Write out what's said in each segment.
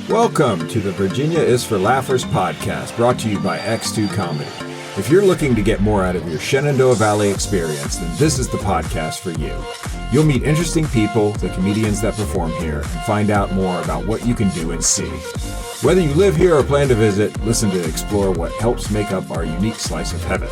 Welcome to the Virginia is for Laughers podcast, brought to you by X2 Comedy. If you're looking to get more out of your Shenandoah Valley experience, then this is the podcast for you. You'll meet interesting people, the comedians that perform here, and find out more about what you can do and see. Whether you live here or plan to visit, listen to explore what helps make up our unique slice of heaven.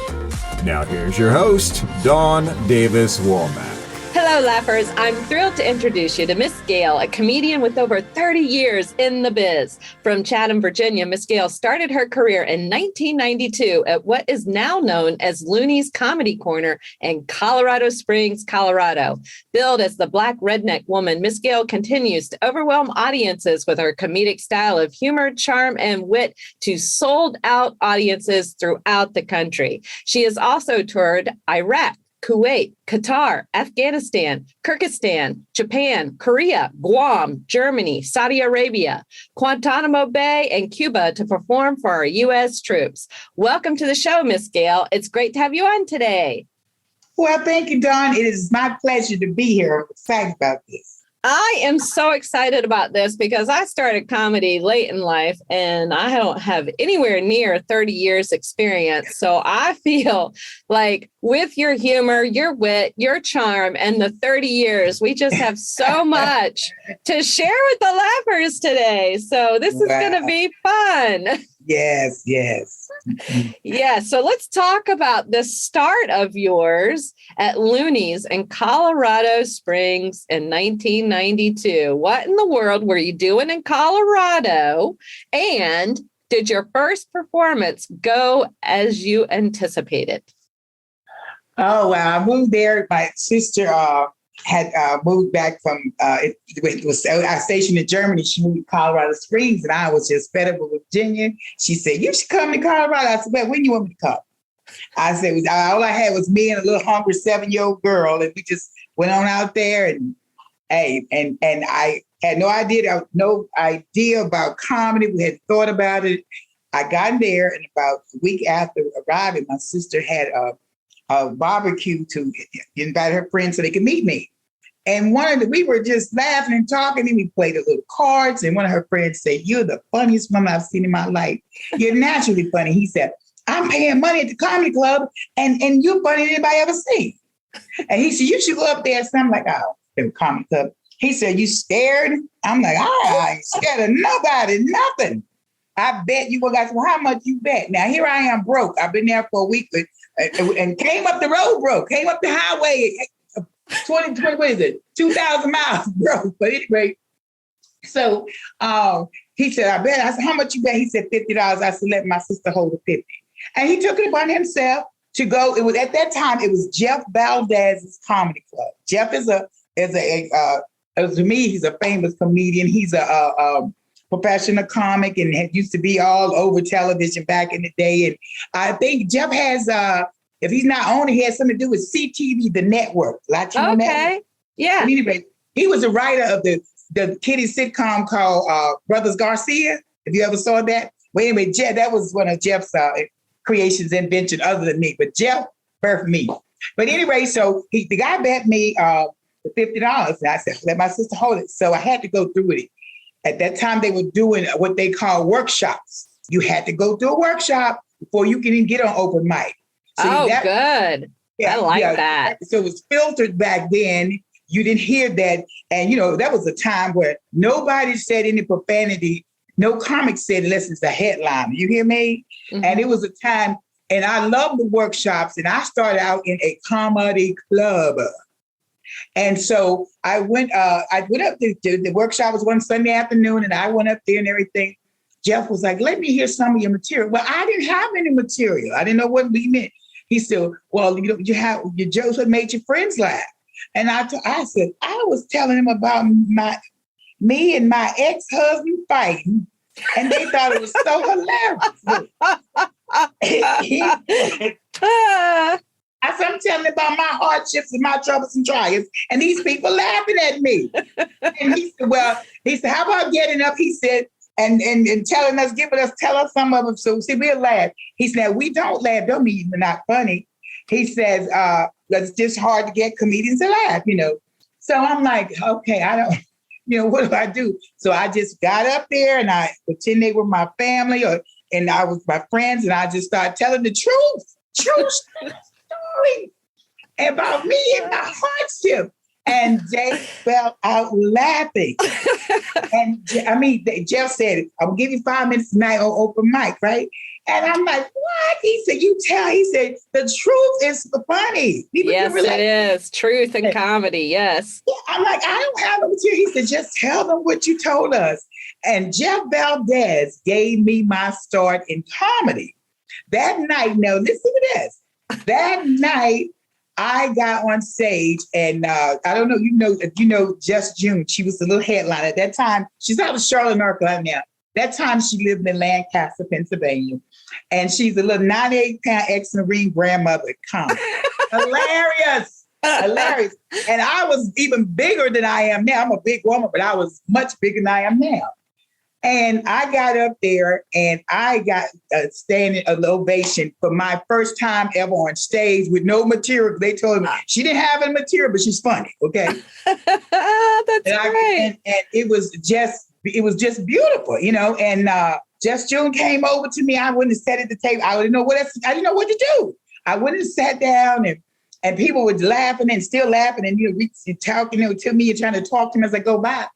Now here's your host, Dawn Davis Womack. Hello, Laughers. I'm thrilled to introduce you to Miss Gayle, a comedian with over 30 years in the biz. From Chatham, Virginia, Miss Gayle started her career in 1992 at what is now known as Looney's Comedy Corner in Colorado Springs, Colorado. Billed as the Black Redneck Woman, Miss Gayle continues to overwhelm audiences with her comedic style of humor, charm, and wit to sold-out audiences throughout the country. She has also toured Iraq, Kuwait, Qatar, Afghanistan, Kyrgyzstan, Japan, Korea, Guam, Germany, Saudi Arabia, Guantanamo Bay, and Cuba to perform for our U.S. troops. Welcome to the show, Miss Gayle. It's great to have you on today. Well, thank you, Dawn. It is my pleasure to be here. I'm excited about this. I am so excited about this because I started comedy late in life and I don't have anywhere near 30 years experience. So I feel like with your humor, your wit, your charm, and the 30 years, we just have so much to share with the Laughers today. So this is going to be fun. Yes. Yeah, so let's talk about the start of yours at Looney's in Colorado Springs in 1992. What in the world were you doing in Colorado? And did your first performance go as you anticipated? Oh, wow. I moved there. My sister had moved back from, it was our station in Germany. She moved to Colorado Springs, and I was just fed up with Virginia. She said, "You should come to Colorado." I said, "Well, when you want me to come?" I said, all I had was me and a little hungry 7-year-old girl, and we just went on out there. And I had no idea about comedy. We had thought about it. I got there, and about a week after arriving, my sister had a barbecue to invite her friends so they could meet me. And we were just laughing and talking, and we played a little cards. And one of her friends said, "You're the funniest woman I've seen in my life. You're naturally funny." He said, "I'm paying money at the comedy club, and you're funnier than anybody ever seen." And he said, "You should go up there." So I'm like, "Oh, the comedy club." He said, "You scared?" I'm like, "I ain't scared of nobody, nothing. I bet you will." I said, "Well, how much you bet?" Now, here I am broke. I've been there for a week and came up the road broke, came up the highway, 2,000 miles broke. But anyway, so he said, "I bet." I said, "How much you bet?" He said, $50. I said, "Let my sister hold the 50. And he took it upon himself to go. It was at that time, it was Jeff Valdez's comedy club. Jeff is to me, he's a famous comedian. He's a professional comic and used to be all over television back in the day. And I think Jeff has, if he's not on it, he has something to do with CTV, the network. Latino network. Yeah. But anyway, he was a writer of the kiddie sitcom called Brothers Garcia. If you ever saw that. Well, anyway, Jeff, that was one of Jeff's creations, invention other than me. But Jeff birthed me. But anyway, so the guy bet me the $50. And I said, "Let my sister hold it." So I had to go through it. At that time, they were doing what they call workshops. You had to go through a workshop before you can even get on open mic. So good. Yeah, I like that. So it was filtered back then. You didn't hear that. And, that was a time where nobody said any profanity. No comic said unless it's a headline. You hear me? Mm-hmm. And it was a time, and I loved the workshops. And I started out in a comedy club. And so I went up to the workshop was one Sunday afternoon, and I went up there and everything. Jeff was like, "Let me hear some of your material." Well, I didn't have any material. I didn't know what we meant. He said, "Well, you have your jokes that made your friends laugh." And I said, "I was telling him about me and my ex-husband fighting, and they thought it was so hilarious." I said, "I'm telling about my hardships and my troubles and trials, and these people laughing at me." And he said, "How about getting up?" He said, and telling us, tell us some of them. So see, we'll laugh. He said, "We don't laugh. Don't mean we're not funny." He says, "It's just hard to get comedians to laugh, So I'm like, okay, I don't, what do I do? So I just got up there and I pretend they were my family and I was my friends, and I just started telling the true story about me and my hardship. And Jay fell out laughing. And Jeff said, I'll give you 5 minutes tonight on open mic, right? And I'm like, what? He said, he said, the truth is funny. People yes, it is. Truth and comedy, yes. Yeah, I'm like, I don't have no material. He said, just tell them what you told us. And Jeff Valdez gave me my start in comedy. That night, now listen to this. That night, I got on stage, and I don't know, if you know Just June. She was the little headliner at that time. She's out of Charlotte, North Carolina now. That time she lived in Lancaster, Pennsylvania. And she's a little 98-pound ex-Marine grandmother. Hilarious. Hilarious. And I was even bigger than I am now. I'm a big woman, but I was much bigger than I am now. And I got up there and I got a standing ovation for my first time ever on stage with no material. They told me she didn't have any material, but she's funny. Okay. That's great. And it was just beautiful, and Just June came over to me. I wouldn't have sat at the table. I didn't know what to do. I wouldn't have sat down and people were laughing and still laughing and talking to me and trying to talk to me as I go by.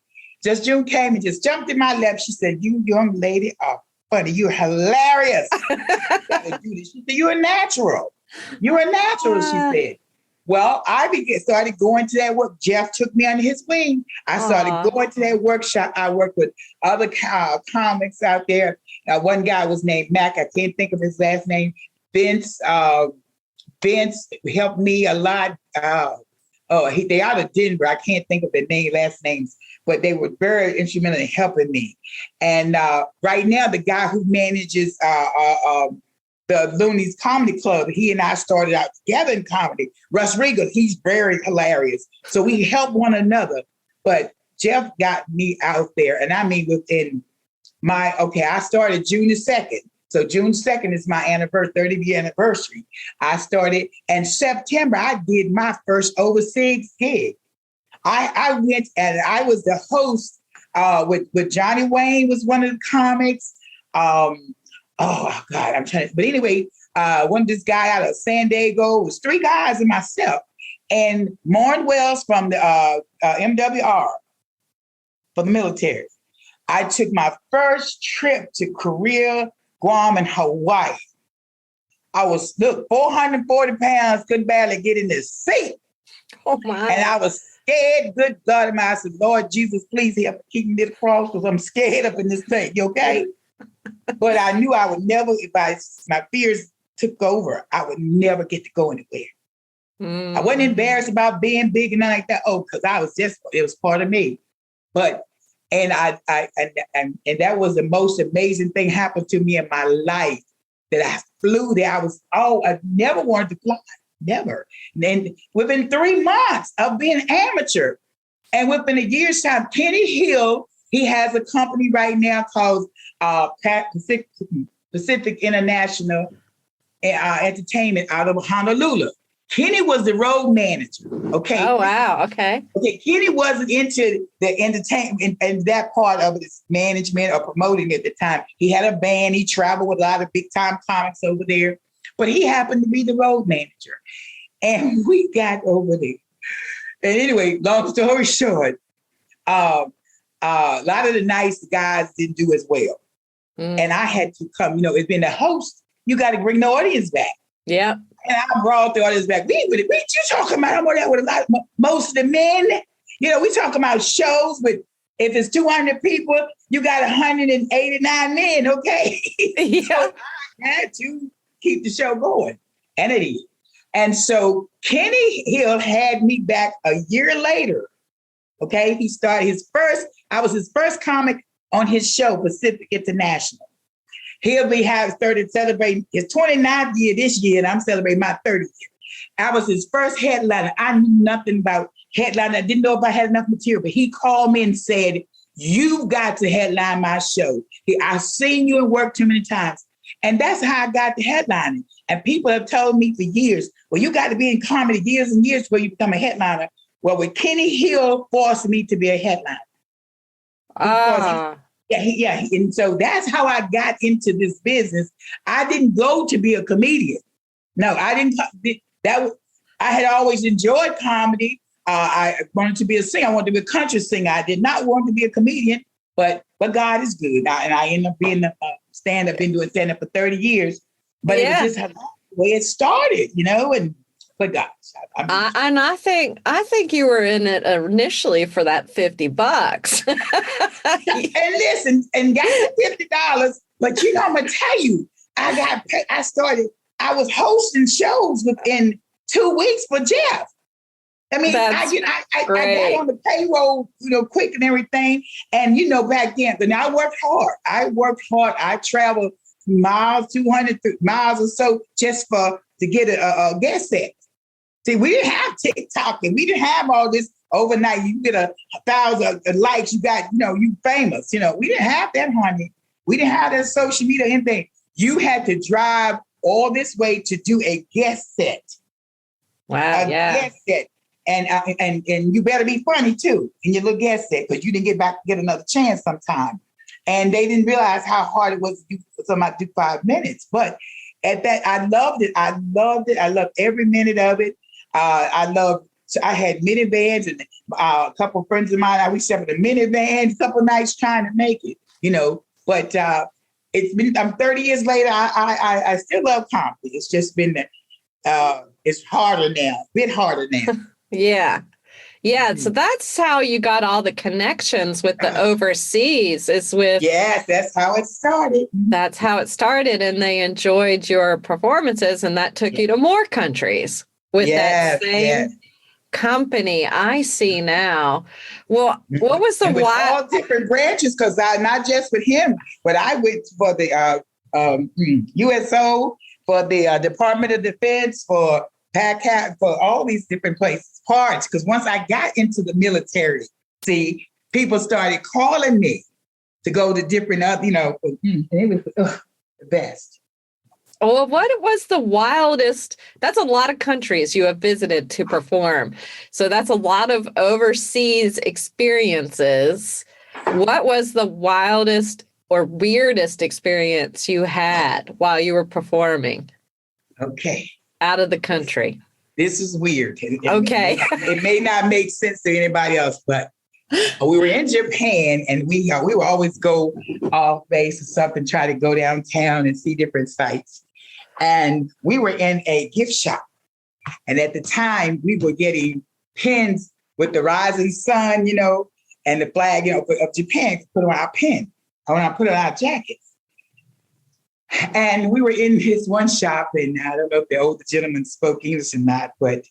Just June came and just jumped in my lap. She said, "You young lady are funny. You're hilarious." She said, "You're a natural. You're a natural," she said. Well, I started going to that work. Jeff took me under his wing. I started going to that workshop. I worked with other comics out there. One guy was named Mac. I can't think of his last name. Vince helped me a lot. They out of Denver. I can't think of their last names, but they were very instrumental in helping me. And right now, the guy who manages the Looney's Comedy Club, he and I started out together in comedy. Russ Regal, he's very hilarious. So we help one another. But Jeff got me out there. And I mean, I started June the 2nd. So June 2nd is my 30th anniversary. I started in September. I did my first overseas gig. I went and I was the host with Johnny Wayne was one of the comics. Oh God, I'm trying to. But anyway, this guy out of San Diego, it was 3 guys and myself, and Maureen Wells from the MWR for the military. I took my first trip to Korea, Guam, and Hawaii. I was 440 pounds, couldn't barely get in the seat. Oh my! And I was scared. Good God, I said, "Lord Jesus, please help keep me to the cross because I'm scared up in this thing." You okay? But I knew I would never, my fears took over, I would never get to go anywhere. I wasn't embarrassed about being big and nothing like that. Oh, because it was part of me. And that was the most amazing thing happened to me in my life, that I flew there. I never wanted to fly, never. And then within 3 months of being amateur, and within a year's time, Kenny Hill, he has a company right now called Pacific International Entertainment out of Honolulu. Kenny was the road manager. Okay. Oh wow. Okay. Okay. Kenny wasn't into the entertainment and that part of his management or promoting at the time. He had a band. He traveled with a lot of big time comics over there, but he happened to be the road manager. And we got over there. And anyway, long story short, a lot of the nice guys didn't do as well. And I had to come, it's been the host, you got to bring the audience back. Yeah. And I brought the audience back. We you talking about, I'm on that with a lot, most of the men, we talking about shows with, if it's 200 people, you got 189 men, okay? Yeah. So I had to keep the show going. And it is. And so Kenny Hill had me back a year later. Okay. He started I was his first comic on his show, Pacific International. He'll be celebrating his 29th year this year, and I'm celebrating my 30th year. I was his first headliner. I knew nothing about headlining. I didn't know if I had enough material, but he called me and said, "You've got to headline my show. I've seen you and worked too many times." And that's how I got to headlining. And people have told me for years, well, you got to be in comedy years and years before you become a headliner. Well, with Kenny Hill forced me to be a headliner. Ah, And so that's how I got into this business. I didn't go to be a comedian. No, I didn't. I had always enjoyed comedy. I wanted to be a singer. I wanted to be a country singer. I did not want to be a comedian, but God is good. And I ended up being a stand-up. Been doing stand-up for 30 years. But it was just the way it started, but gosh. and I think you were in it initially for that $50. And listen, and got the $50. But I'm gonna tell you, I was hosting shows within 2 weeks for Jeff. I mean, I got on the payroll, quick and everything. And back then, but I worked hard. I traveled miles, 200 miles or so, just to get a guest set. See, we didn't have TikTok, and we didn't have all this overnight. You get 1,000 likes, you got, you famous. We didn't have that, honey. We didn't have that social media, anything. You had to drive all this way to do a guest set. Wow, guest set. And you better be funny too in your little guest set, because you didn't get another chance sometime. And they didn't realize how hard it was to do somebody do 5 minutes. But at that, I loved it. I loved every minute of it. I had minivans, and a couple of friends of mine, we sat in a minivan a couple of nights trying to make it, But I'm 30 years later. I still love comedy. It's just been it's harder now, a bit harder now. Yeah. So that's how you got all the connections with the overseas, is with. Yes, that's how it started. That's how it started. And they enjoyed your performances, and that took you to more countries with that same company. I see now. Well, what was the all different branches, because not just with him, but I went for the USO, for the Department of Defense, for PACAT, for all these different places, parts. Because once I got into the military, see, people started calling me to go to different and it was the best. Well, what was the wildest? That's a lot of countries you have visited to perform. So that's a lot of overseas experiences. What was the wildest or weirdest experience you had while you were performing? Okay. Out of the country. This is weird. Okay. It may not make sense to anybody else, but we were in Japan, and we would always go off base or something, try to go downtown and see different sites. And we were in a gift shop. And at the time, we were getting pins with the rising sun, and the flag, of Japan, to put on our pin, when I put on our jackets. And we were in his one shop, and I don't know if the older gentleman spoke English or not, but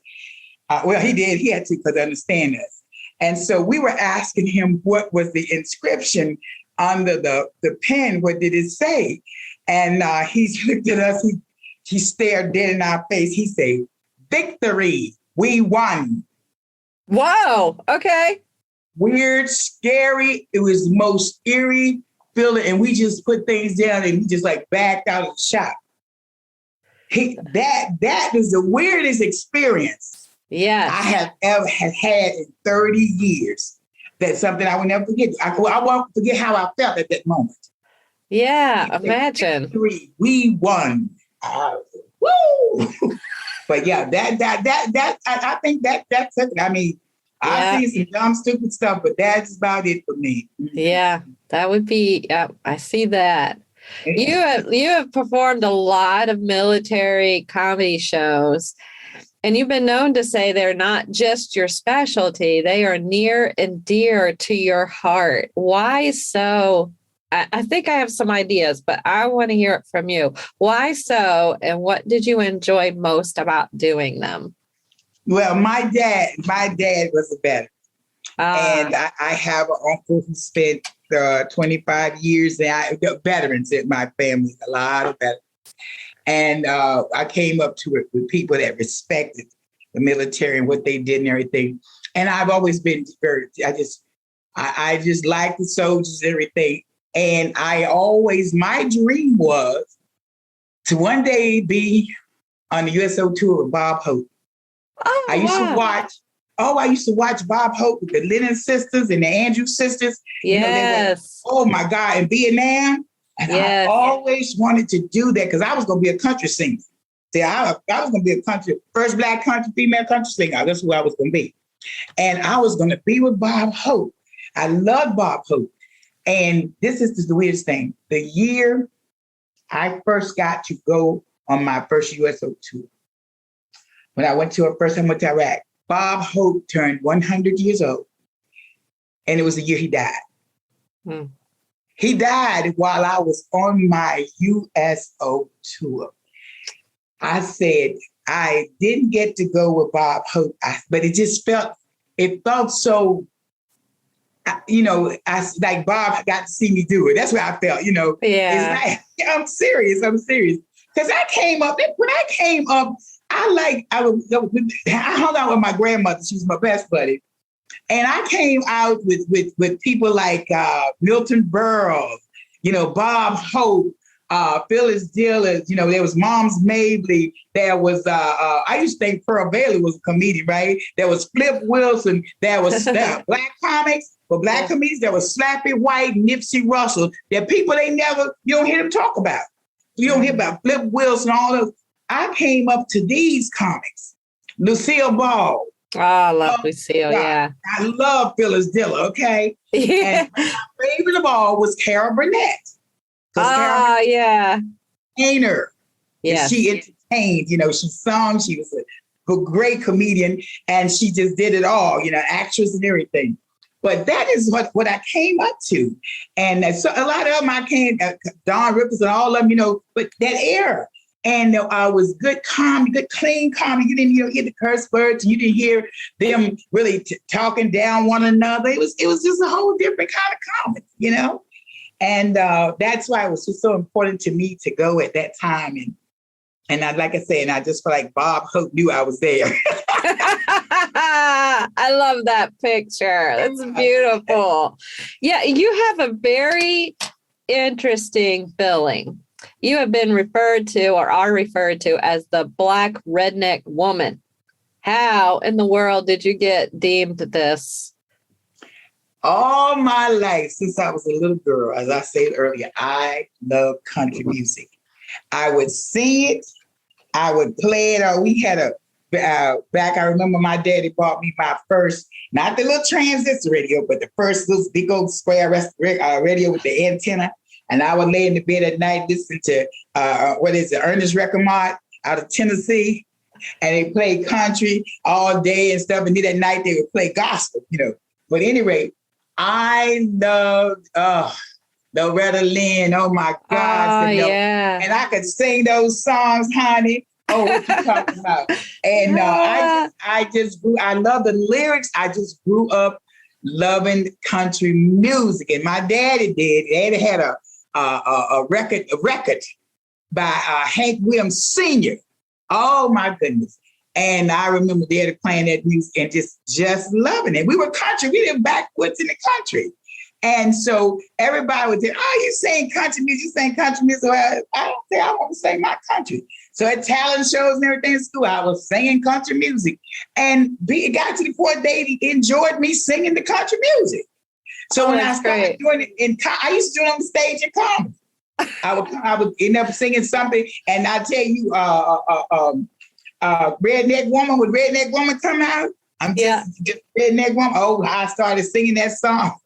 he did. He had to, because understand us. And so we were asking him what was the inscription under the pen. What did it say? And he looked at us. He stared dead in our face. He said, "Victory, we won." Wow. Okay. Weird, scary. It was the most eerie feeling. And we just put things down, and we just backed out of the shop. That was the weirdest experience I have ever had in 30 years. That's something I will never forget. I won't forget how I felt at that moment. Yeah, imagine. Victory, we won. Woo! But yeah, I think that's it. I mean, I've seen some dumb, stupid stuff, but that's about it for me. Yeah, that would be. I see that. You have performed a lot of military comedy shows, and you've been known to say they're not just your specialty; they are near and dear to your heart. Why so? I think I have some ideas, but I want to hear it from you. Why so, and what did you enjoy most about doing them? Well, my dad was a veteran. And I have an uncle who spent 25 years veterans in my family, a lot of veterans. And I came up to it with people that respected the military and what they did and everything. And I've always been I just like the soldiers and everything. And my dream was to one day be on the USO tour with Bob Hope. Oh, I used to watch Oh, I used to watch Bob Hope with the Lennon sisters and the Andrews sisters. Yes. Oh my God, in Vietnam. And I always wanted to do that because I was going to be a country singer. See, I was going to be first Black country, female country singer. That's who I was going to be. And I was going to be with Bob Hope. I love Bob Hope. And this is the weirdest thing. The year I first got to go on my first USO tour, when I went to Iraq, Bob Hope turned 100 years old. And it was the year he died. Hmm. He died while I was on my USO tour. I said, I didn't get to go with Bob Hope, but it felt so, like Bob got to see me do it. That's what I felt, Yeah. It's like, I'm serious. Because I came up, I hung out with my grandmother. She was my best buddy. And I came out with people like Milton Berle, Bob Hope, Phyllis Diller, there was Moms Mabley. There was, I used to think Pearl Bailey was a comedian, right? There was Flip Wilson. There was Black comics. For Black comedians, there was Slappy White, Nipsey Russell. They're people you don't hear them talk about. You don't hear about Flip Wilson, all those. I came up to these comics. Lucille Ball. Oh, I love Lucille, yeah. I love Phyllis Diller, okay? Yeah. And my favorite of all was Carol Burnett. Yeah. Entertainer. Yeah. She entertained, she sung, she was a great comedian, and she just did it all, actress and everything. But that is what I came up to. And so a lot of them I came, Don Rickles and all of them, but that era. And I was good comedy, good clean comedy. You didn't hear the curse words. And you didn't hear them really talking down one another. It was just a whole different kind of comedy, And that's why it was just so important to me to go at that time. And I, like I said, I just feel like Bob Hope knew I was there. I love that picture. That's beautiful. Yeah, you have a very interesting billing. You have been referred to or are referred to as the Black Redneck Woman. How in the world did you get deemed this? All my life, since I was a little girl, as I said earlier, I love country music. I would sing it. I would play it. Or we had I remember my daddy bought me my first, not the little transistor radio, but the first little big old square radio with the antenna. And I would lay in the bed at night, listen to, Ernest Reclamont out of Tennessee. And they played country all day and stuff. And then at night they would play gospel, But anyway, I loved Loretta Lynn. Oh my God. Yeah. And I could sing those songs, honey. Oh, what you talking about? And I love the lyrics. I just grew up loving country music. And my daddy did. Daddy had a record by Hank Williams Sr. Oh my goodness. And I remember Daddy playing that music and just loving it. We were country. We lived backwoods in the country. And so everybody would say, oh, you sing country music, you sing country music. Well, I don't think I want to sing my country. So at talent shows and everything in school, I was singing country music. And it got to the point they enjoyed me singing the country music. So when I started doing it, I used to do it on the stage in comedy. I would end up singing something, and I tell you, Redneck Woman, would Redneck Woman come out? I'm just Redneck Woman. Oh, I started singing that song.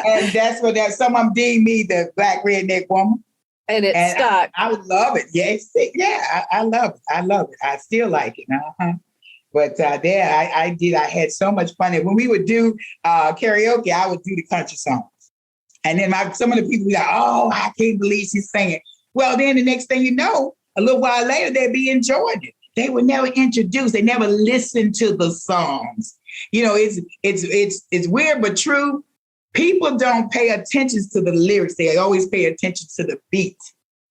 And that's what some of them deemed me the Black Redneck Woman. And it stuck. I would love it. Yes, I love it. I love it. I still like it. Uh-huh. But I had so much fun. And when we would do karaoke, I would do the country songs. And then some of the people would be like, oh, I can't believe she's singing. Well, then the next thing you know, a little while later, they'd be enjoying it. They were never introduced. They never listened to the songs. It's weird, but true. People don't pay attention to the lyrics. They always pay attention to the beat.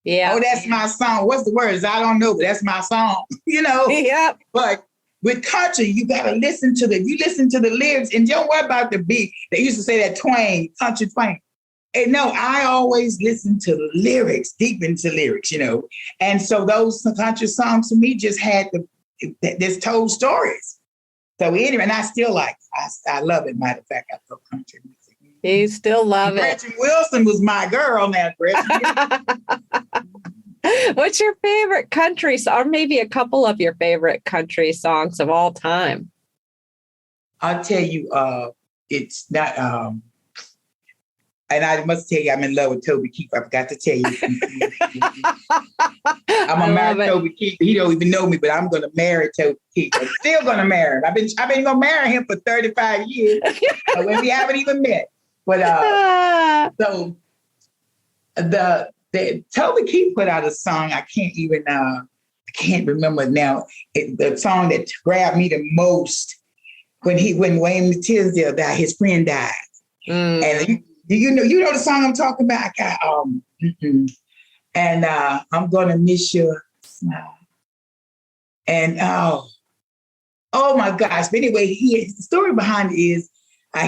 Yeah. Oh, that's my song. What's the words? I don't know, but that's my song. Yep. But with country, you gotta listen to the lyrics and don't worry about the beat. They used to say that twang, country twang. And no, I always listen to the lyrics, deep into lyrics, And so those country songs to me just had this told stories. So anyway, and I still like it. I love it. Matter of fact, I love country music. You still love it. Gretchen Wilson was my girl now, Gretchen. What's your favorite country song, or maybe a couple of your favorite country songs of all time? I'll tell you, it's not, and I must tell you, I'm in love with Toby Keith. I forgot to tell you. I'm a married Toby Keith. He don't even know me, but I'm going to marry Toby Keith. I'm still going to marry him. I've been going to marry him for 35 years, when we haven't even met. But so the Toby Keith put out a song. I can't remember now. The song that grabbed me the most when Wayne Tisdale died, his friend died, and you know the song I'm talking about. And I'm gonna miss your smile. And oh my gosh! But anyway, the story behind it is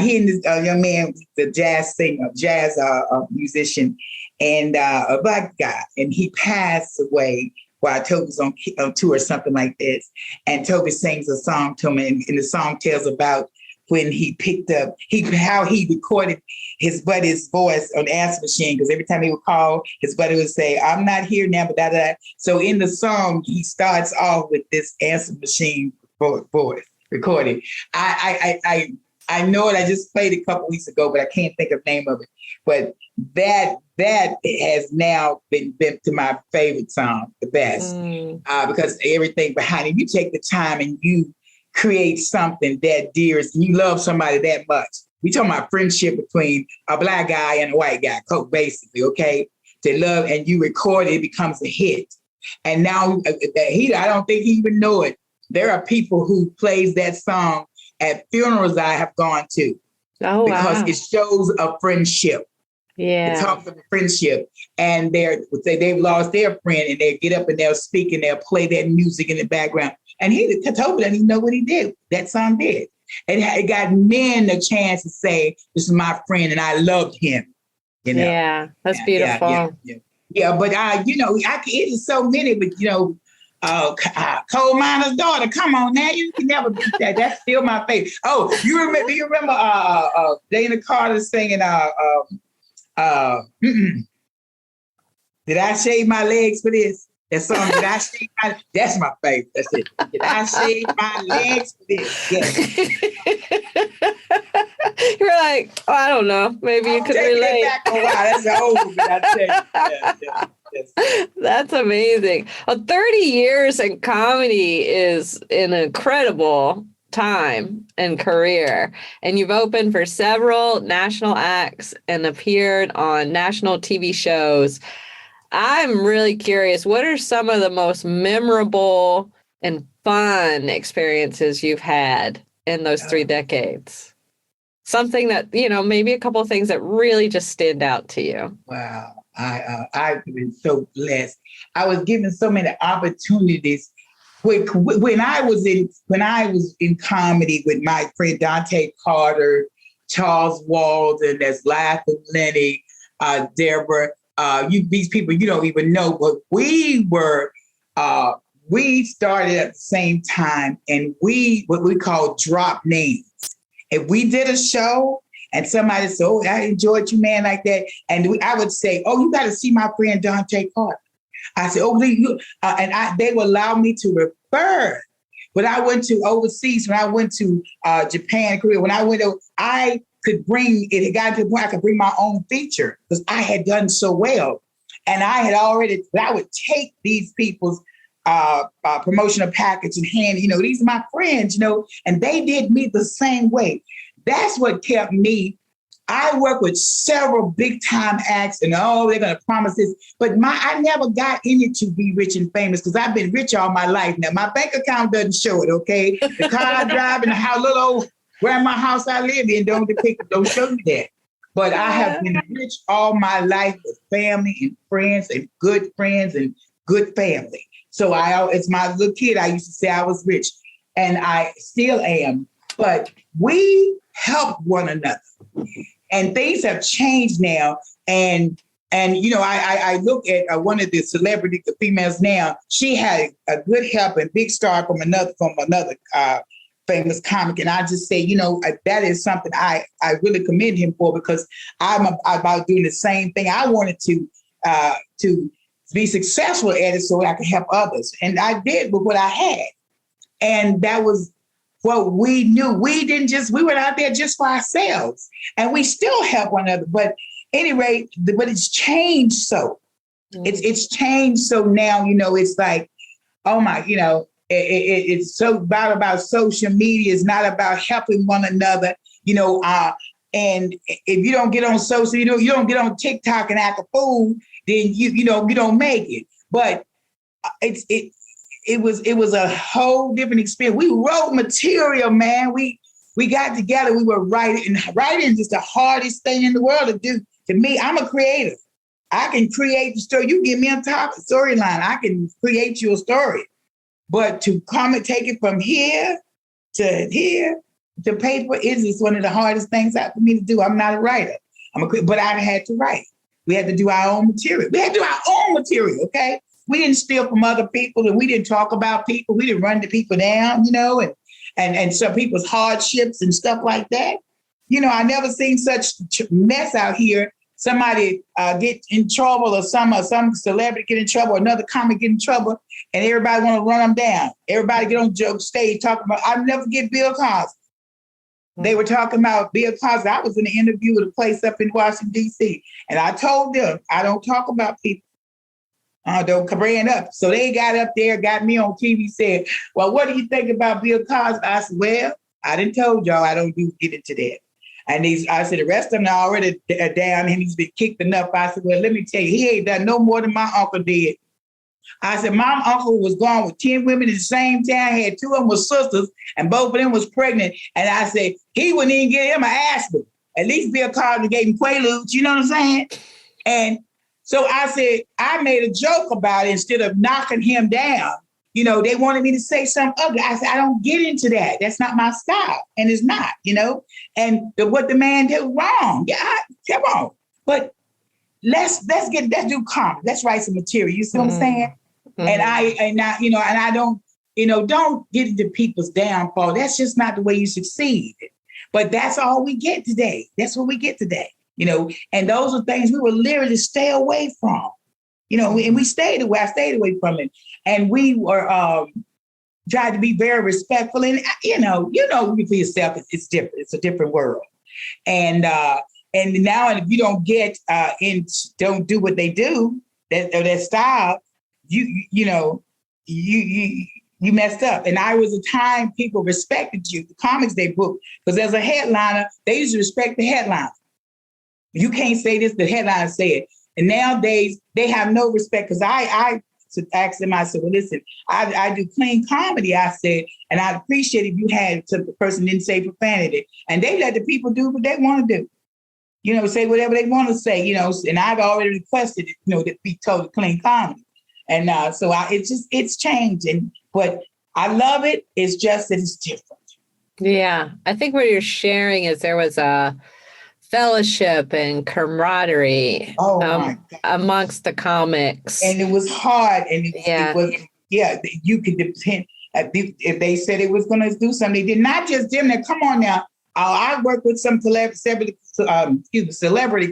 he and this young man, the jazz singer, musician, and a black guy, and he passed away while Toby's on tour or something like this. And Toby sings a song to him, and the song tells about when he picked up, how he recorded his buddy's voice on the answer machine, because every time he would call, his buddy would say, "I'm not here now," but da. So in the song, he starts off with this answer machine voice recording. I know it. I just played it a couple weeks ago, but I can't think of the name of it. But that has now been to my favorite song, the best, because everything behind it. You take the time and you create something that dearest, and you love somebody that much. We talking about friendship between a black guy and a white guy, basically, okay? To love, and you record it, it becomes a hit. And now I don't think he even know it. There are people who plays that song at funerals I have gone to. Oh, because it shows a friendship. Yeah. It talks of a friendship. And they've lost their friend, and they get up and they'll speak and they'll play that music in the background. And Toby doesn't even know what he did. That song did. And it got men a chance to say, "This is my friend and I loved him." You know? Yeah, that's beautiful. Yeah, but it is so many, but Coal Miner's Daughter. Come on now, you can never beat that. That's still my favorite. Oh, you remember Dana Carter singing "Did I shave my legs for this?" That song, that's my favorite. That's it. Did I shave my legs for this? Yes. You're like, I don't know. Maybe you could relate. Back a while. That's old, but I tell you. Yes. That's amazing. 30 years in comedy is an incredible time and career. And you've opened for several national acts and appeared on national TV shows. I'm really curious, what are some of the most memorable and fun experiences you've had in those 3 decades? Something that, maybe a couple of things that really just stand out to you. Wow. I've been so blessed. I was given so many opportunities. When I was in comedy with my friend Dante Carter, Charles Walden, that's Laughing Lenny, Deborah, these people you don't even know, but we started at the same time, and what we call drop names. If we did a show and somebody said, "Oh, I enjoyed you, man," like that, and I would say, "Oh, you got to see my friend Dante Carter." I said, "Oh, they would allow me to refer." When I went to overseas, when I went to Japan, Korea, when I went, I could bring it. It got to the point I could bring my own feature because I had done so well, and I would take these people's promotional package and hand, these are my friends, and they did me the same way. That's what kept me. I work with several big time acts, and they're going to promise this, but I never got in it to be rich and famous because I've been rich all my life. Now my bank account doesn't show it. Okay, the car I drive and how little old grandma house I live in don't show you that. But I have been rich all my life with family and friends and good family. So as my little kid, I used to say I was rich, and I still am. But we help one another, and things have changed now. And I look at one of the celebrities, the females now. She had a good help and big star from another famous comic. And I just say, that is something I really commend him for, because I'm about doing the same thing. I wanted to be successful at it so I could help others. And I did with what I had. And that was what we knew. We went out there just for ourselves, and we still help one another. But at any rate, but it's changed so. It's changed so now, it's like, oh my, it's so about social media. It's not about helping one another, and if you don't get on social, you don't get on TikTok and act a fool, then you don't make it. But it was a whole different experience. We wrote material, man. We got together. We were writing. Writing is just the hardest thing in the world to do. To me, I'm a creator. I can create the story. You give me a topic storyline, I can create you a story. But to come and take it from here to paper is just one of the hardest things for me to do. I'm not a writer. But I had to write. We had to do our own material. Okay? We didn't steal from other people, and we didn't talk about people. We didn't run the people down, and some people's hardships and stuff like that. I never seen such mess out here. Somebody get in trouble, or some celebrity get in trouble, or another comic get in trouble, and everybody want to run them down. Everybody get on joke stage talking about, I'll never forget Bill Cosby. They were talking about Bill Cosby. I was in an interview with a place up in Washington, D.C., and I told them, I don't talk about people. Don't bring up. So they got up there, got me on TV, said, well, what do you think about Bill Cosby? I said, well, I done told y'all I don't get into that. And I said, the rest of them are already down, and he's been kicked enough. I said, well, let me tell you, he ain't done no more than my uncle did. I said, my uncle was gone with 10 women at the same time, had 2 of them was sisters, and both of them was pregnant. And I said, he wouldn't even get him an aspirin. At least Bill Cosby gave him Quaaludes, you know what I'm saying? And so I said, I made a joke about it instead of knocking him down. They wanted me to say something ugly. I said, I don't get into that. That's not my style. And it's not, and what the man did wrong. Yeah, come on. But let's do comedy. Let's write some material. You see what I'm saying? Mm-hmm. And I don't get into people's downfall. That's just not the way you succeed. But that's all we get today. That's what we get today. And those are things we would literally stay away from, and we stayed away. I stayed away from it. And we were tried to be very respectful. And, for yourself, it's different. It's a different world. And now, if you don't get don't do what they do, that style, you messed up. And I was a time people respected you, the comics they booked, because as a headliner, they used to respect the headliner. You can't say this, the headliner said. And nowadays, they have no respect, because I asked them, I said, well, listen, I do clean comedy, I said, and I'd appreciate if you had the person didn't say profanity. And they let the people do what they want to do. Say whatever they want to say, and I've already requested it, to be told to clean comedy. And so it's changing, but I love it. It's just that it's different. Yeah. I think what you're sharing is there was a fellowship and camaraderie amongst the comics. And it was hard. And it was, you could depend. If they said it was going to do something, they did not just them. Now, come on now. I worked with some celebrity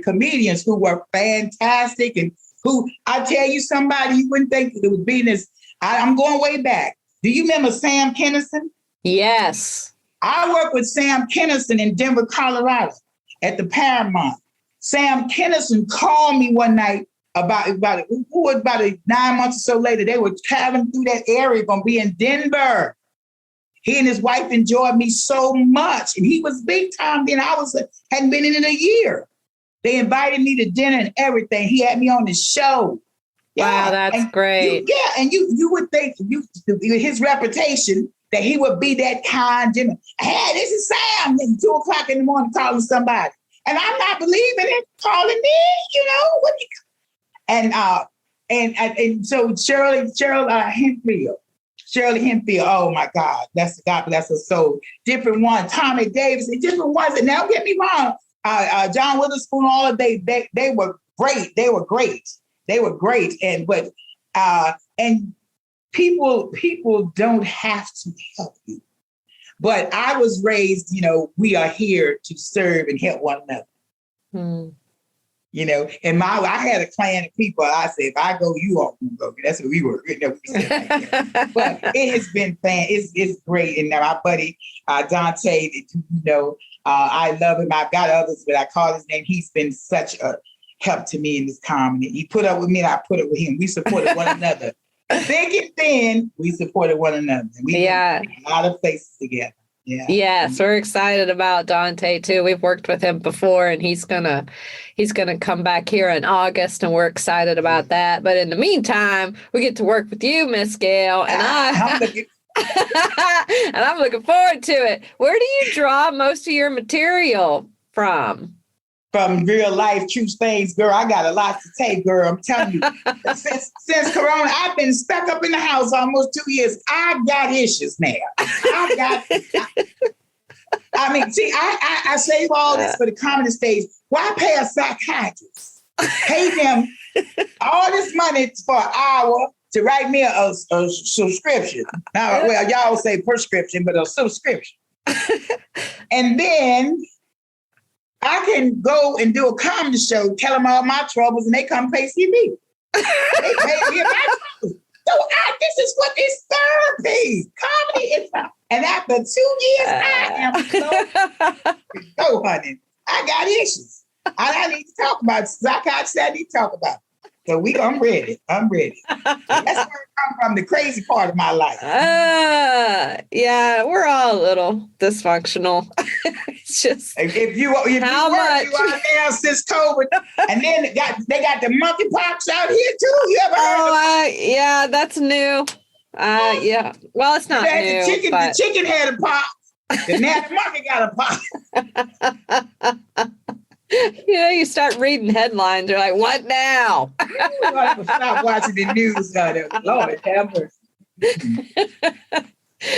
comedians who were fantastic, and who, I tell you, somebody you wouldn't think it would be this. I'm going way back. Do you remember Sam Kinison? Yes. I worked with Sam Kinison in Denver, Colorado, at the Paramount. Sam Kinison called me one night about 9 months or so later. They were traveling through that area, going to be in Denver. He and his wife enjoyed me so much, and he was big time then. Hadn't been in a year. They invited me to dinner and everything. He had me on his show. Wow, that's great. You would think his reputation that he would be that kind. Hey, this is Sam. At 2:00 in the morning calling somebody, and I'm not believing it. Calling me, and so Shirley Hempfield. Oh my God, that's a so different one. Tommy Davis, different ones. And now, don't get me wrong. John Witherspoon, all of they were great. They were great. And people don't have to help you. But I was raised, we are here to serve and help one another. Hmm. And I had a clan of people. I said, if I go, you all can go. That's what we were. We said like that. But it has been fun. It's great. And now my buddy Dante, I love him. I've got others, but I call his name. He's been such a help to me in this comedy. He put up with me, and I put up with him. We supported one another. Thick and thin, we supported one another. We went a lot of places together. Yeah. Yes, we're excited about Dante too. We've worked with him before, and he's gonna come back here in August, and we're excited about that. But in the meantime, we get to work with you, Miss Gayle, and I'm looking forward to it. Where do you draw most of your material from? From real life, true things, girl. I got a lot to take, girl. I'm telling you. since Corona, I've been stuck up in the house almost 2 years. I've got issues now. I save all this for the comedy stage. Why pay a psychiatrist? Pay them all this money for an hour to write me a subscription. Now, well, y'all say prescription, but a subscription. And then I can go and do a comedy show, tell them all my troubles, and they come pay see me. They pay me my troubles. So this is what this therapy, comedy is. And after 2 years, I am so honey. I got issues. I need to talk about it. Psychiatrist, I need to talk about it. So I'm ready. That's where it comes from, the crazy part of my life. Yeah, we're all a little dysfunctional. It's just if you are now since COVID, and then they got the monkeypox out here too. You ever heard of yeah, that's new. Yeah. Well, it's not new. The chicken had a pop, and now the monkey got a pop. You start reading headlines. You're like, what now? Stop watching the news. Lord have mercy.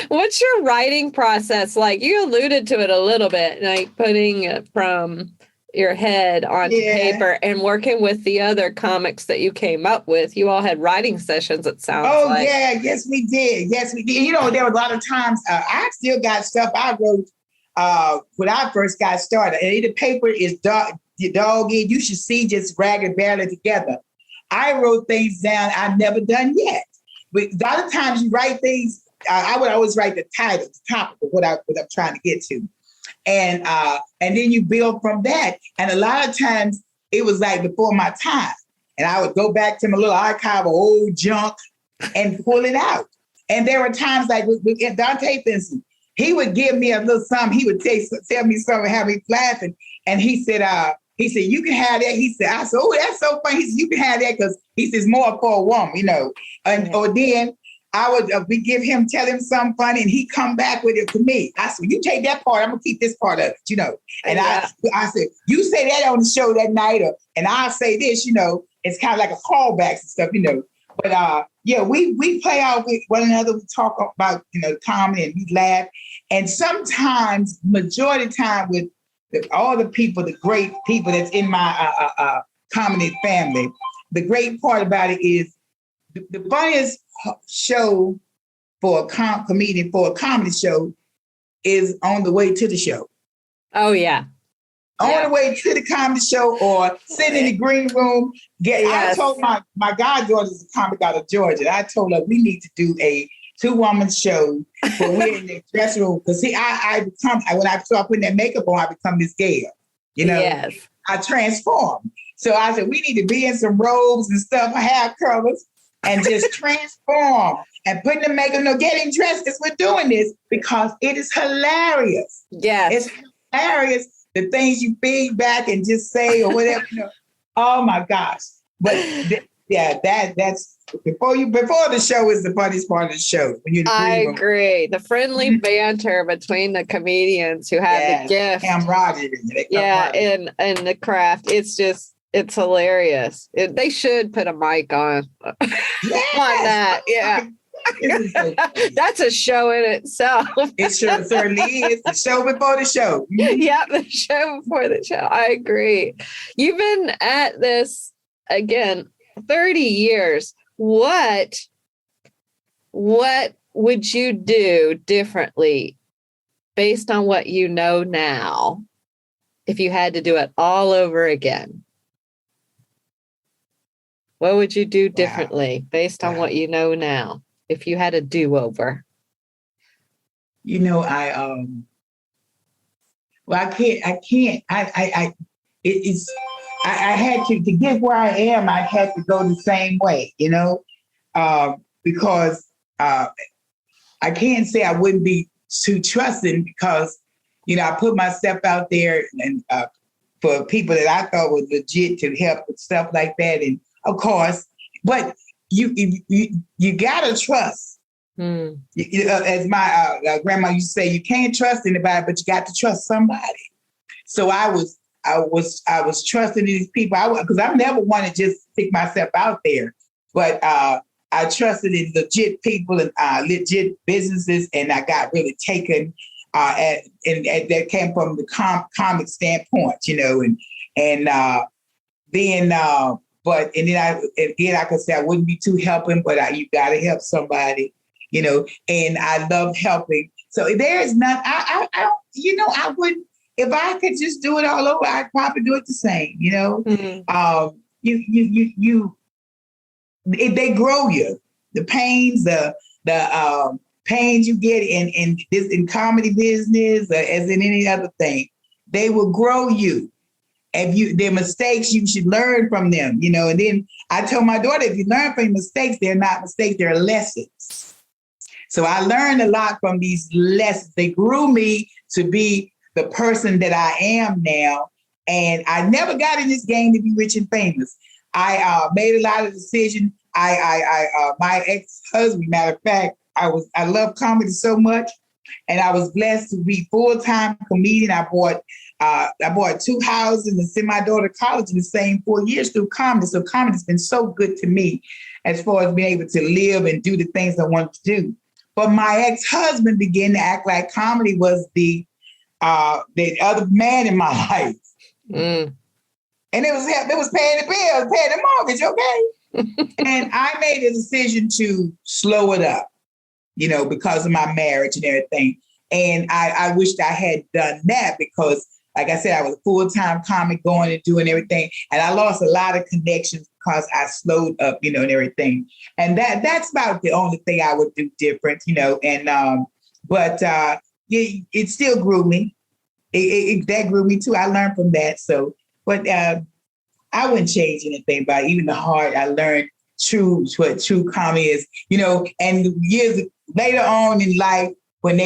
What's your writing process like? You alluded to it a little bit, like putting it from your head onto paper and working with the other comics that you came up with. You all had writing sessions, it sounds like. Oh, yeah. Yes, we did. There were a lot of times I still got stuff I wrote when I first got started. And the paper is dog-eared. You should see just ragged barely together. I wrote things down I've never done yet. But a lot of times you write things, I would always write the title, the topic of what I'm trying to get to. And then you build from that. And a lot of times it was like before my time. And I would go back to my little archive of old junk and pull it out. And there were times like with Dante Vincent, he would give me a little something. He would tell me something, have me laughing. And he said, you can have that. I said, oh, that's so funny. He said, you can have that because he says more for a woman, And or then I would tell him something funny, and he come back with it to me. I said, you take that part, I'm gonna keep this part of it, And I said, you say that on the show that night, and I'll say this, It's kind of like a callback and stuff, But we play out with one another. We talk about comedy, and we laugh. And sometimes, majority of the time, with all the people, the great people that's in my comedy family, the great part about it is the funniest show for a comedian for a comedy show is on the way to the show. Oh yeah. On the way to the comedy show or sitting in the green room. I told my goddaughter's a comic out of Georgia. I told her we need to do a 2-woman show where we're in the dressing room. Because when I start putting that makeup on, I become Miss Gayle. Yes. I transform. So I said, we need to be in some robes and stuff, hair curlers, and just transform and putting the makeup, getting dressed as we're doing this because it is hilarious. Yes. It's hilarious, the things you feed back and just say or whatever. Oh my gosh. But that's before the show is the funniest part of the show. I agree. The friendly banter between the comedians who have the gift. Camaraderie. And the craft. It's hilarious. They should put a mic on on that. Yeah. That's a show in itself. It certainly is. The show before the show. Yeah, the show before the show. I agree. You've been at this, again, 30 years. What would you do differently based on what you know now, if you had to do it all over again, what would you do differently based on what you know now if you had a do-over? You know, well, I had to get where I am. I had to go the same way, you know, because I can't say I wouldn't be too trusting because, you know, I put myself out there and for people that I thought was legit to help with stuff like that. And of course, but you gotta trust. As my grandma used to say, you can't trust anybody, but you got to trust somebody. So I was trusting these people because I never want to just stick myself out there, but I trusted in legit people and legit businesses, and I got really taken. And that came from the comic standpoint, you know, and then I could say I wouldn't be too helping, but you got to help somebody, you know, and I love helping. So there is not, I you know, I wouldn't, if I could just do it all over, I'd probably do it the same, you know. Mm-hmm. They grow you. The pains, the pains you get in comedy business, as in any other thing, they will grow you. If their mistakes, you should learn from them, you know. And then I told my daughter, if you learn from your mistakes, they're not mistakes, they're lessons. So I learned a lot from these lessons. They grew me to be the person that I am now. And I never got in this game to be rich and famous. I made a lot of decisions. My ex-husband, matter of fact, I love comedy so much, and I was blessed to be full-time comedian. I bought 2 houses and sent my daughter to college in the same 4 years through comedy. So comedy's been so good to me as far as being able to live and do the things I want to do. But my ex-husband began to act like comedy was the other man in my life. Mm. And it was paying the bills, paying the mortgage, okay? And I made a decision to slow it up, you know, because of my marriage and everything. And I wished I had done that because, like I said, I was a full-time comic going and doing everything. And I lost a lot of connections because I slowed up, you know, and everything. And that's about the only thing I would do different, you know. And it still grew me. That grew me too. I learned from that. So, but I wouldn't change anything about it. Even the heart. I learned what true comedy is, you know. And years later on in life, when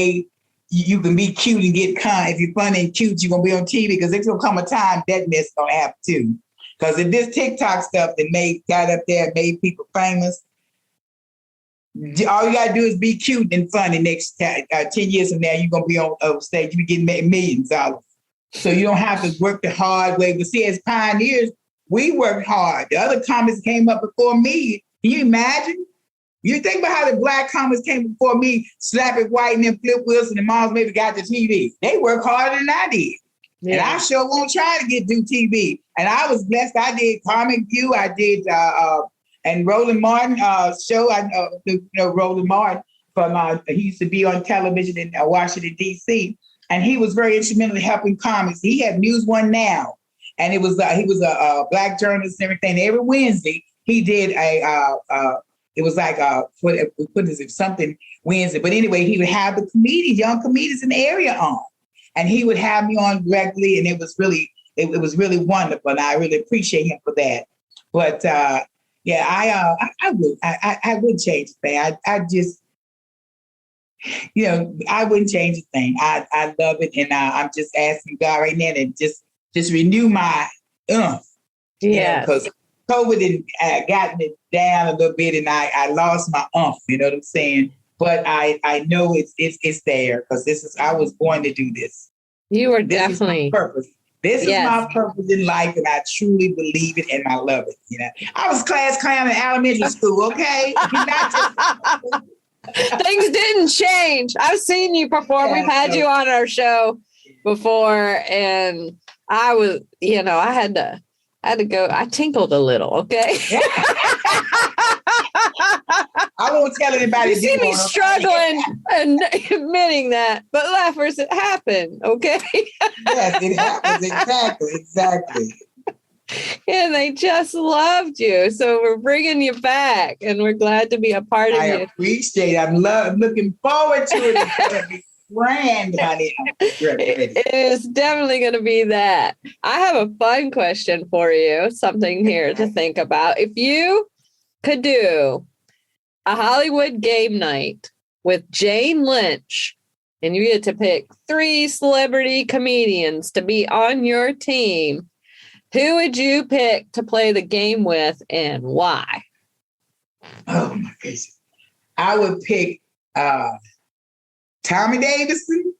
you can be cute and get kind. If you're funny and cute, you're gonna be on TV because there's gonna come a time that mess gonna happen too. Because if this TikTok stuff that got up there and made people famous, all you gotta do is be cute and funny. Next 10 years from now, you're gonna be on stage. You be getting millions of dollars. So you don't have to work the hard way. But see, as pioneers, we worked hard. The other comics came up before me. Can you imagine? You think about how the black comics came before me, Slapping White and then Flip Wilson and Miles maybe got the TV. They work harder than I did. Yeah. And I sure won't try to do TV. And I was blessed. I did Comic View. I did and Roland Martin show. I know Roland Martin from he used to be on television in Washington, D.C. And he was very instrumental in helping comics. He had News One Now. And he was a black journalist and everything. Every Wednesday, he did it was like what is it, something Wednesday. But anyway, he would have the young comedians in the area on. And he would have me on regularly, and it was really wonderful. And I really appreciate him for that. But I wouldn't change a thing. I just, you know, I wouldn't change a thing. I love it, and I'm just asking God right now to just renew my Yeah, because COVID had gotten it down a little bit, and I lost my you know what I'm saying? But I know it's there because I was born to do this. You are this definitely is my purpose. This is my purpose in life, and I truly believe it, and I love it. You know, I was class clown in elementary school. Okay, things didn't change. I've seen you perform. We've had you on our show before, and I was, you know, I had to go. I tinkled a little. Okay. I won't tell anybody. You see me struggling and admitting that, but laughers, it happened, okay? Yes, it happens. Exactly. And they just loved you. So we're bringing you back and we're glad to be a part of I you. appreciate it. I'm looking forward to it. It's going to be grand, honey. It is definitely going to be that. I have a fun question for you, something here to think about. If you could do a Hollywood game night with Jane Lynch, and you get to pick 3 celebrity comedians to be on your team, who would you pick to play the game with and why? Oh, my goodness. I would pick Tommy Davidson.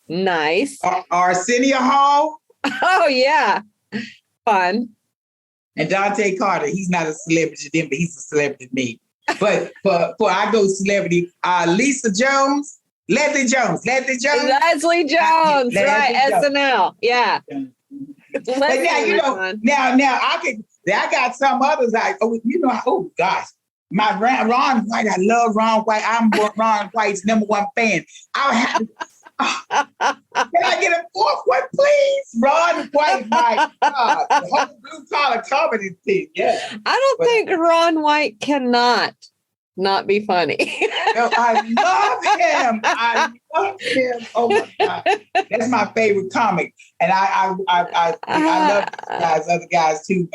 Nice. Arsenio Hall. Oh, yeah. Fun. And Dante Carter. He's not a celebrity to them, but he's a celebrity to me. But for I go celebrity, Leslie Jones. Leslie Jones, Leslie right? Jones. SNL. Yeah. But now I got some others oh gosh. My Ron White, I love Ron White. I'm Ron White's #1 fan. I'll have can I get a 4th one, please? Ron White, my God. The whole blue collar comedy thing. Yeah. I don't think Ron White cannot not be funny. No, I love him. Oh my God. That's my favorite comic. And I love other guys too.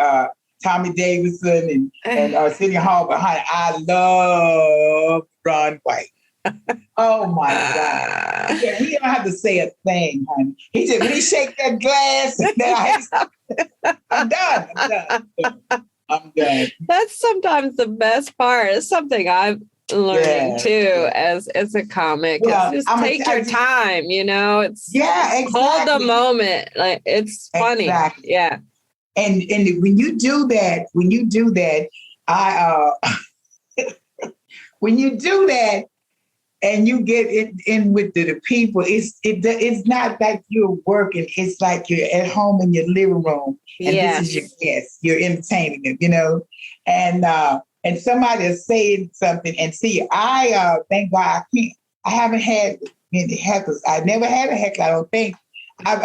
Tommy Davidson and Arsenio Hall behind. I love Ron White. Oh my God. He don't have to say a thing, honey. He just when he shake that glass and then I'm done. That's sometimes the best part. It's something I've learning too as a comic. Well, it's just take your time, It's exactly. Hold the moment. Like it's funny. Exactly. Yeah. And when you do that, when you do that and you get in with the people, it's not like you're working. It's like you're at home in your living room and this is your guest. You're entertaining them, and somebody is saying something and see, I thank God I haven't had many hecklers. I never had a heckler, I don't think.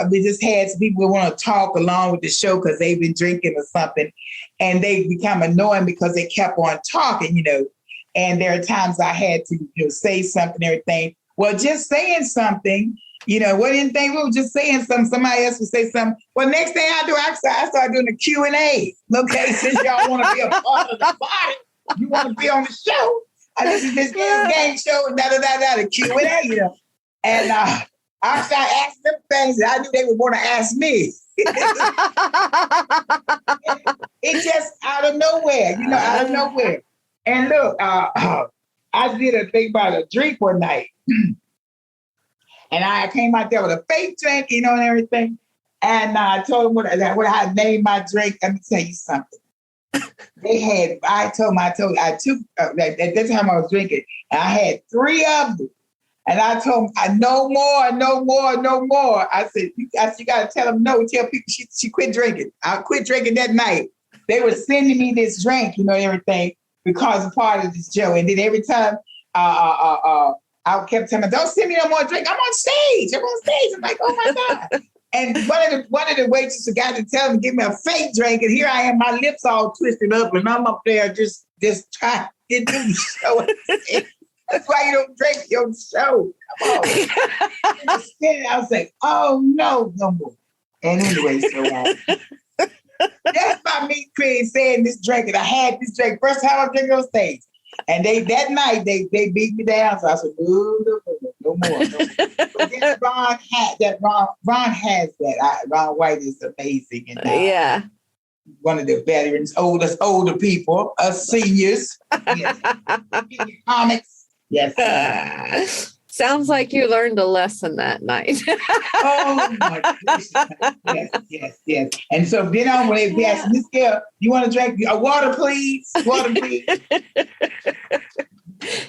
We just had some people who want to talk along with the show because they've been drinking or something, and they become annoying because they kept on talking, And there are times I had to say something, everything. Well, just saying something, what didn't think we were just saying something. Somebody else would say something. Well, next thing I do, I start doing the Q&A. Okay, since y'all want to be a part of the body, you want to be on the show. This is this game show, the Q&A, And I started asking them things that I knew they would want to ask me. It just out of nowhere, out of nowhere. And look, I did a thing about a drink one night. And I came out there with a fake drink, and everything. And I told them what I named my drink. Let me tell you something. I took, at that time I was drinking, and I had 3 of them. And I told them, no more. I said, you got to tell them no. Tell people she quit drinking. I quit drinking that night. They were sending me this drink, everything, because of part of this show. And then every time I kept telling them, don't send me no more drink. I'm on stage. I'm like, oh my God. And one of the waitresses got to tell me, give me a fake drink. And here I am, my lips all twisted up, and I'm up there just trying to get through the show. That's why you don't drink your show. Come on. I was like, oh, no more. And anyway, so that's my meat cream saying this drink. And I had this drink first time I drank on stage. And that night, they beat me down. So I said, no more. But then Ron has that. Ron White is amazing. And, one of the veterans, older people, us seniors. Yes. Comics. Yes. Sounds like you learned a lesson that night. Oh my goodness. Yes. And so then on when they asked Miss Gayle, you want to drink a water, please? Water, please.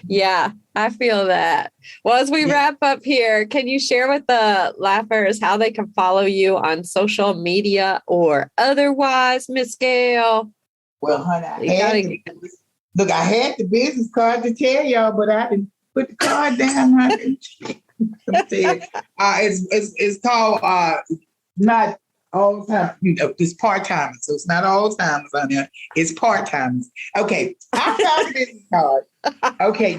Yeah, I feel that. Well, as we wrap up here, can you share with the laughers how they can follow you on social media or otherwise, Miss Gayle? Well, honey, Look, I had the business card to tell y'all, but I didn't put the card down. It's called not all time. It's part timers, so it's not all timers on there. It's part timers. Okay, I found the business card. Okay,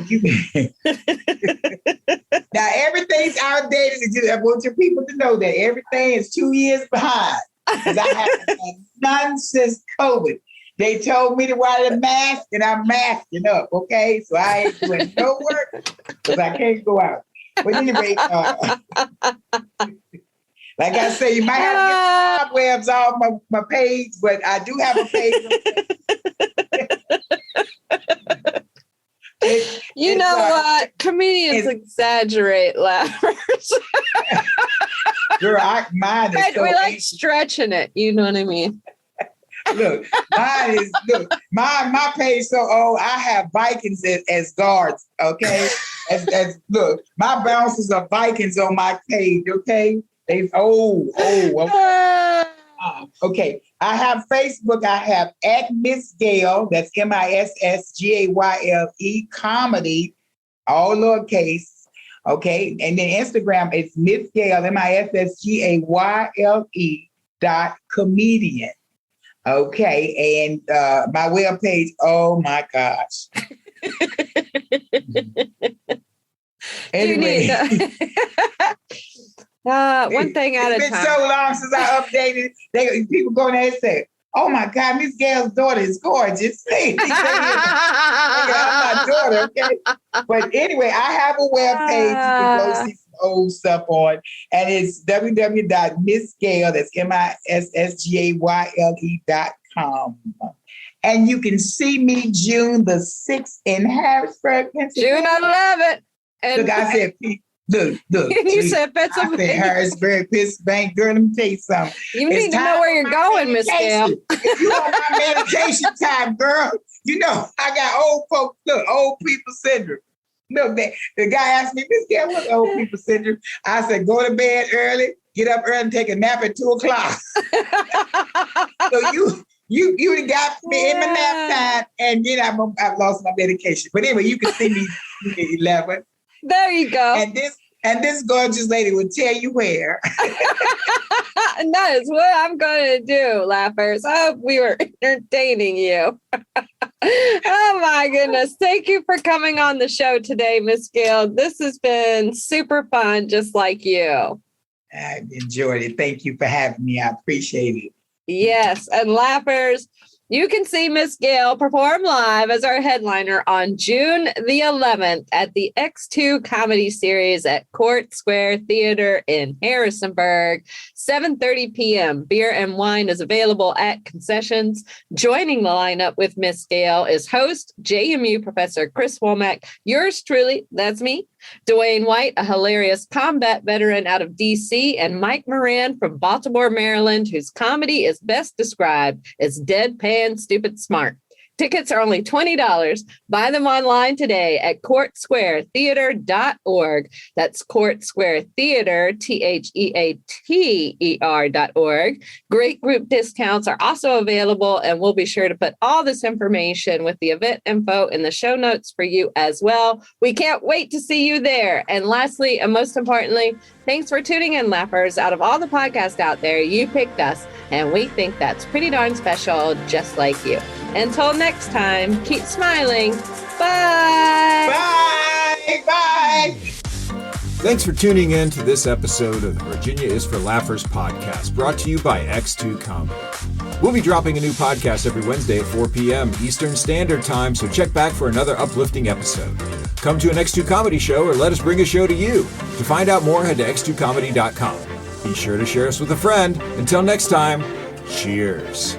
now everything's outdated. I want your people to know that everything is 2 years behind because I haven't done none since COVID. They told me to wear a mask, and I'm masking up. Okay, so I ain't doing no work because I can't go out. But anyway, like I say, you might have to get cobwebs off my page, but I do have a page. You know what? Comedians exaggerate laughers. Girl, mine is so we like stretching it. You know what I mean? Look, my page so old. I have Vikings as guards. Okay, as look, my bouncers are Vikings on my page. Okay, they old. Okay, I have Facebook. I have at Miss Gayle. That's MISSGAYLE comedy, all lowercase. Okay, and then Instagram is Miss Gayle MISSGAYLE.comedian. Okay, and my webpage, oh my gosh. Anyway. One thing at a time. It's been so long since I updated. People go in there and say, oh my God, Miss Gayle's daughter is gorgeous. I'm my daughter, okay? But anyway, I have a webpage you can go see some old stuff on, and it's www.missgayle, that's MISSGAYLE.com. And you can see me June the 6th in Harrisburg, Pennsylvania. June 11th. And look, I said, look. You said Pennsylvania. I said Harrisburg, Pennsylvania. Girl, let me tell you something. You need to know where you're going, Miss Gayle. If you want my medication time, girl, you know, I got old folks, old people syndrome. Look, the guy asked me, Miss Gayle, what's old people syndrome? I said, go to bed early, get up early and take a nap at 2 o'clock. So you got me in my nap time, and I've lost my medication. But anyway, you can see me at 11. There you go. And this gorgeous lady will tell you where. And that is what I'm going to do, laughers. I hope we were entertaining you. Oh, my goodness. Thank you for coming on the show today, Miss Gayle. This has been super fun, just like you. I enjoyed it. Thank you for having me. I appreciate it. Yes. And laughers, you can see Miss Gayle perform live as our headliner on June the 11th at the X2 Comedy Series at Court Square Theater in Harrisonburg, 7:30 p.m. Beer and wine is available at concessions. Joining the lineup with Miss Gayle is host JMU Professor Chris Womack, yours truly, that's me, Dwayne White, a hilarious combat veteran out of D.C., and Mike Moran from Baltimore, Maryland, whose comedy is best described as deadpan, stupid, smart. Tickets are only $20. Buy them online today at courtsquaretheater.org. That's Court Square Theater, THEATER.org. Great group discounts are also available, and we'll be sure to put all this information with the event info in the show notes for you as well. We can't wait to see you there. And lastly, and most importantly, thanks for tuning in, laughers. Out of all the podcasts out there, you picked us, and we think that's pretty darn special, just like you. Until next time, keep smiling. Bye. Bye. Bye. Thanks for tuning in to this episode of the Virginia is for Laughers podcast, brought to you by X2 Comedy. We'll be dropping a new podcast every Wednesday at 4 p.m. Eastern Standard Time, so check back for another uplifting episode. Come to an X2 Comedy show or let us bring a show to you. To find out more, head to x2comedy.com. Be sure to share us with a friend. Until next time, cheers.